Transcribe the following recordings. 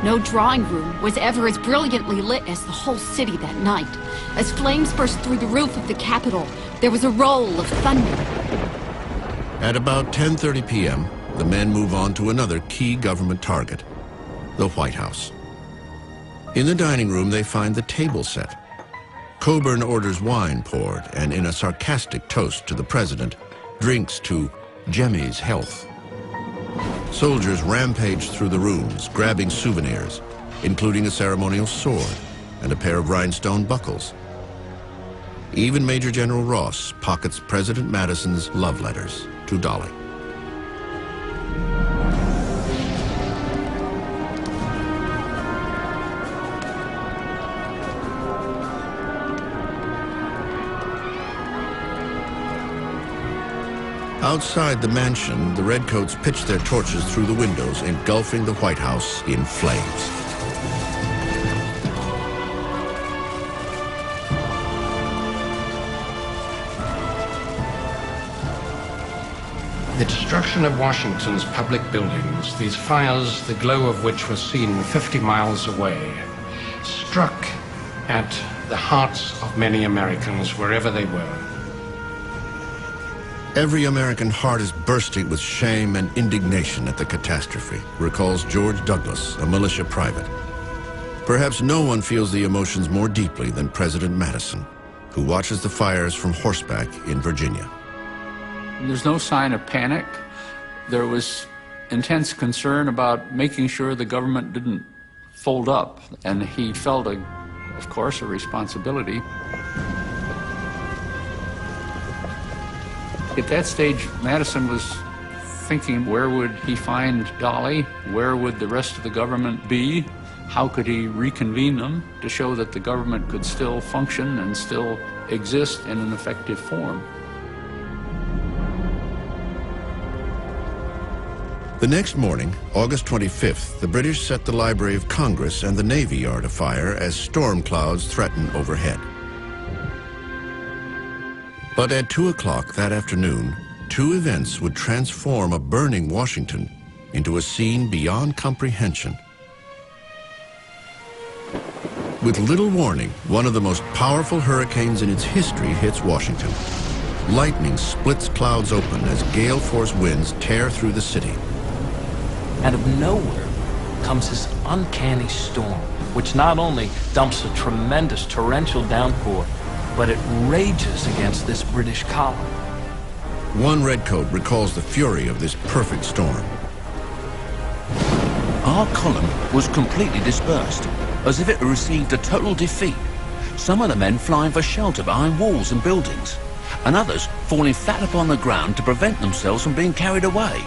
No drawing room was ever as brilliantly lit as the whole city that night. As flames burst through the roof of the Capitol, there was a roll of thunder. At about 10:30 p.m., the men move on to another key government target, the White House. In the dining room, they find the table set. Coburn orders wine poured, and in a sarcastic toast to the president, drinks to Jemmy's health. Soldiers rampage through the rooms, grabbing souvenirs, including a ceremonial sword and a pair of rhinestone buckles. Even Major General Ross pockets President Madison's love letters to Dolly. Outside the mansion, the Redcoats pitch their torches through the windows, engulfing the White House in flames. The destruction of Washington's public buildings, these fires, the glow of which was seen 50 miles away, struck at the hearts of many Americans wherever they were. Every American heart is bursting with shame and indignation at the catastrophe, recalls George Douglas, a militia private. Perhaps no one feels the emotions more deeply than President Madison, who watches the fires from horseback in Virginia. There's no sign of panic. There was intense concern about making sure the government didn't fold up, and he felt, of course, a responsibility. At that stage, Madison was thinking, where would he find Dolly? Where would the rest of the government be? How could he reconvene them to show that the government could still function and still exist in an effective form? The next morning, August 25th, the British set the Library of Congress and the Navy Yard afire as storm clouds threaten overhead. But at 2 o'clock that afternoon, two events would transform a burning Washington into a scene beyond comprehension. With little warning, one of the most powerful hurricanes in its history hits Washington. Lightning splits clouds open as gale-force winds tear through the city. Out of nowhere comes this uncanny storm, which not only dumps a tremendous torrential downpour, but it rages against this British column. One redcoat recalls the fury of this perfect storm. Our column was completely dispersed, as if it had received a total defeat. Some of the men flying for shelter behind walls and buildings, and others falling flat upon the ground to prevent themselves from being carried away.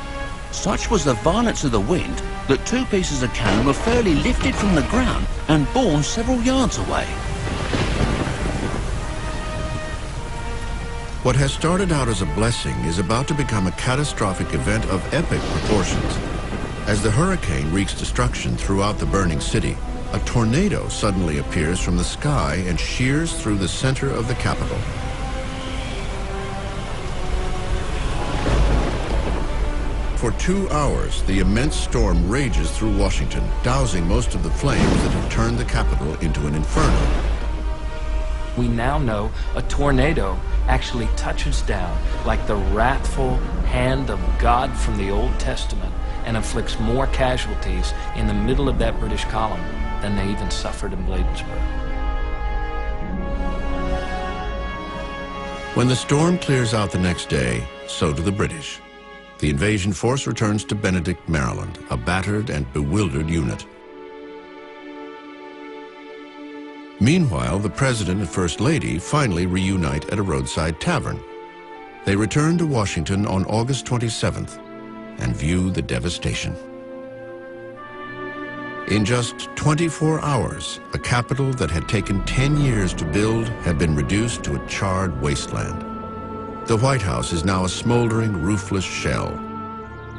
Such was the violence of the wind that two pieces of cannon were fairly lifted from the ground and borne several yards away. What has started out as a blessing is about to become a catastrophic event of epic proportions. As the hurricane wreaks destruction throughout the burning city, a tornado suddenly appears from the sky and shears through the center of the Capitol. For 2 hours, the immense storm rages through Washington, dousing most of the flames that have turned the Capitol into an inferno. We now know a tornado actually touches down like the wrathful hand of God from the Old Testament and inflicts more casualties in the middle of that British column than they even suffered in Bladensburg. When the storm clears out the next day, so do the British. The invasion force returns to Benedict, Maryland, a battered and bewildered unit. Meanwhile, the President and First Lady finally reunite at a roadside tavern. They return to Washington on August 27th and view the devastation. In just 24 hours, a capital that had taken 10 years to build had been reduced to a charred wasteland. The White House is now a smoldering, roofless shell.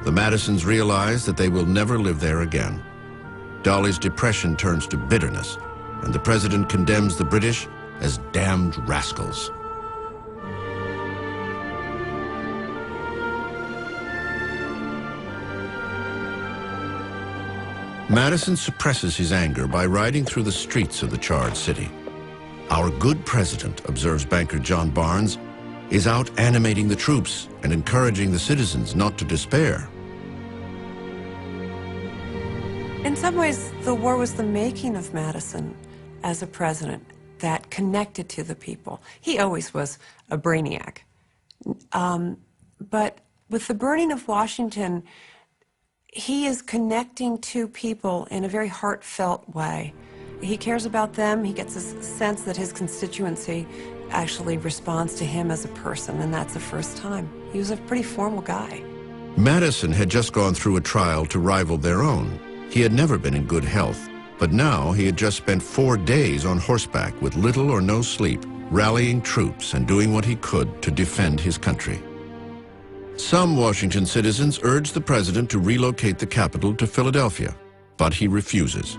The Madisons realize that they will never live there again. Dolly's depression turns to bitterness, and the president condemns the British as damned rascals. Madison suppresses his anger by riding through the streets of the charred city. Our good president, observes banker John Barnes, is out animating the troops and encouraging the citizens not to despair. In some ways, the war was the making of Madison as a president that connected to the people. He always was a brainiac. But with the burning of Washington, he is connecting to people in a very heartfelt way. He cares about them. He gets a sense that his constituency actually responds to him as a person, and that's the first time. He was a pretty formal guy. Madison had just gone through a trial to rival their own. He had never been in good health, but now he had just spent 4 days on horseback with little or no sleep, rallying troops and doing what he could to defend his country. Some Washington citizens urged the president to relocate the capital to Philadelphia, but he refuses.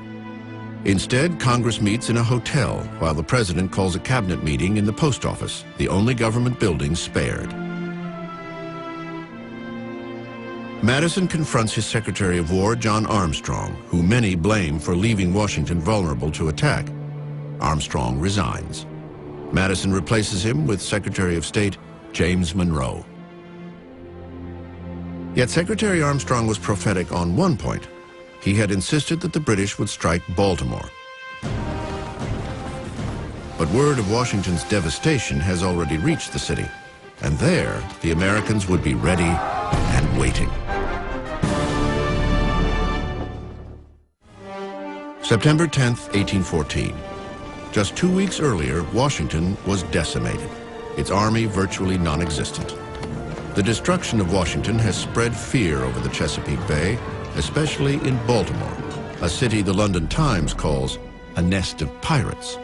Instead, Congress meets in a hotel while the president calls a cabinet meeting in the post office, the only government building spared. Madison confronts his Secretary of War, John Armstrong, who many blame for leaving Washington vulnerable to attack. Armstrong resigns. Madison replaces him with Secretary of State James Monroe. Yet Secretary Armstrong was prophetic on one point. He had insisted that the British would strike Baltimore. But word of Washington's devastation has already reached the city, and there the Americans would be ready and waiting. September 10th, 1814. Just 2 weeks earlier, Washington was decimated, its army virtually non-existent. The destruction of Washington has spread fear over the Chesapeake Bay, especially in Baltimore, a city the London Times calls a nest of pirates.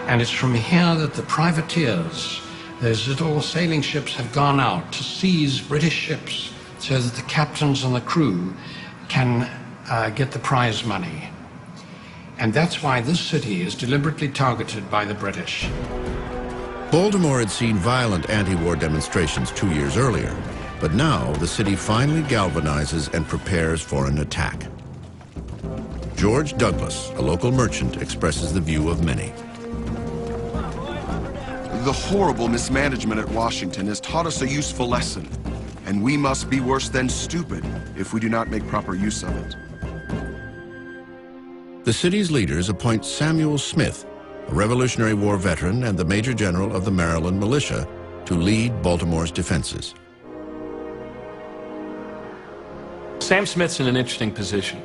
And it's from here that the privateers, those little sailing ships, have gone out to seize British ships so that the captains and the crew can get the prize money. And that's why this city is deliberately targeted by the British. Baltimore had seen violent anti-war demonstrations 2 years earlier, but now the city finally galvanizes and prepares for an attack. George Douglas, a local merchant, expresses the view of many. The horrible mismanagement at Washington has taught us a useful lesson, and we must be worse than stupid if we do not make proper use of it. The city's leaders appoint Samuel Smith, a Revolutionary War veteran and the Major General of the Maryland Militia, to lead Baltimore's defenses. Sam Smith's in an interesting position.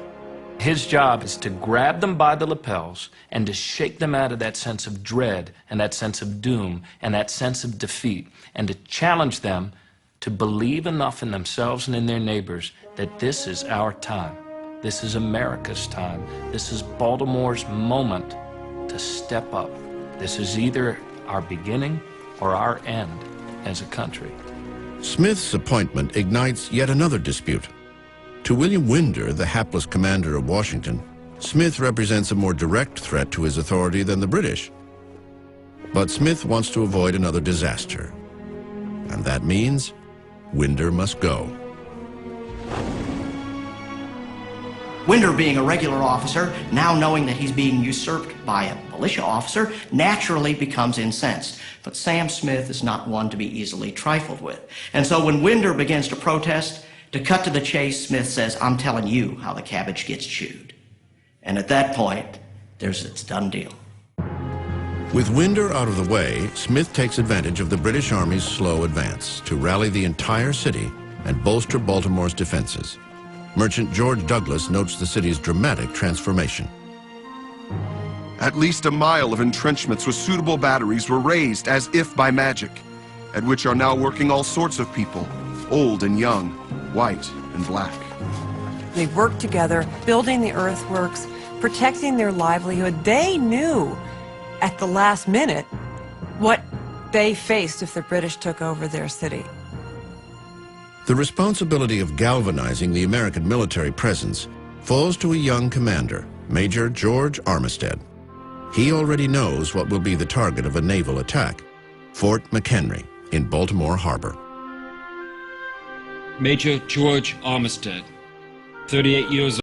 His job is to grab them by the lapels and to shake them out of that sense of dread and that sense of doom and that sense of defeat, and to challenge them to believe enough in themselves and in their neighbors that this is our time. This is America's time. This is Baltimore's moment to step up. This is either our beginning or our end as a country. Smith's appointment ignites yet another dispute. To William Winder, the hapless commander of Washington, Smith represents a more direct threat to his authority than the British. But Smith wants to avoid another disaster. And that means Winder must go. Winder, being a regular officer, now knowing that he's being usurped by a militia officer, naturally becomes incensed. But Sam Smith is not one to be easily trifled with. And so when Winder begins to protest, to cut to the chase, Smith says, "I'm telling you how the cabbage gets chewed." And at that point, there's its done deal. With Winder out of the way, Smith takes advantage of the British Army's slow advance to rally the entire city and bolster Baltimore's defenses. Merchant George Douglas notes the city's dramatic transformation. At least a mile of entrenchments with suitable batteries were raised as if by magic, at which are now working all sorts of people, old and young, white and black. They worked together, building the earthworks, protecting their livelihood. They knew at the last minute what they faced if the British took over their city. The responsibility of galvanizing the American military presence falls to a young commander, Major George Armistead. He already knows what will be the target of a naval attack, Fort McHenry in Baltimore Harbor. Major George Armistead, 38 years